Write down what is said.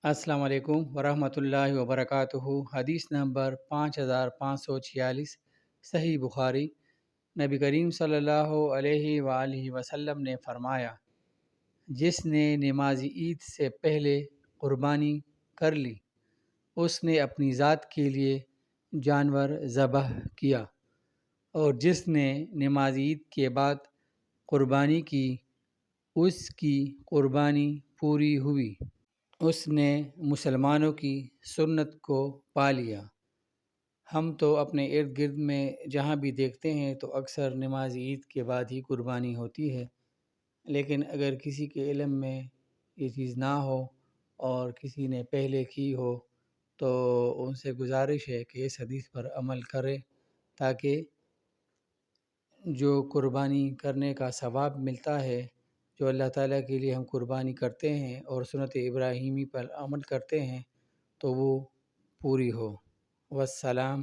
السلام علیکم ورحمۃ اللہ وبرکاتہ۔ حدیث نمبر 5546، صحیح بخاری۔ نبی کریم صلی اللہ علیہ وآلہ وسلم نے فرمایا، جس نے نماز عید سے پہلے قربانی کر لی اس نے اپنی ذات کے لیے جانور ذبح کیا، اور جس نے نماز عید کے بعد قربانی کی اس کی قربانی پوری ہوئی، اس نے مسلمانوں کی سنت کو پا لیا۔ ہم تو اپنے ارد گرد میں جہاں بھی دیکھتے ہیں تو اکثر نماز عید کے بعد ہی قربانی ہوتی ہے، لیکن اگر کسی کے علم میں یہ چیز نہ ہو اور کسی نے پہلے کی ہو تو ان سے گزارش ہے کہ اس حدیث پر عمل کرے، تاکہ جو قربانی کرنے کا ثواب ملتا ہے، جو اللہ تعالیٰ کے لیے ہم قربانی کرتے ہیں اور سنت ابراہیمی پر عمل کرتے ہیں، تو وہ پوری ہو۔ والسلام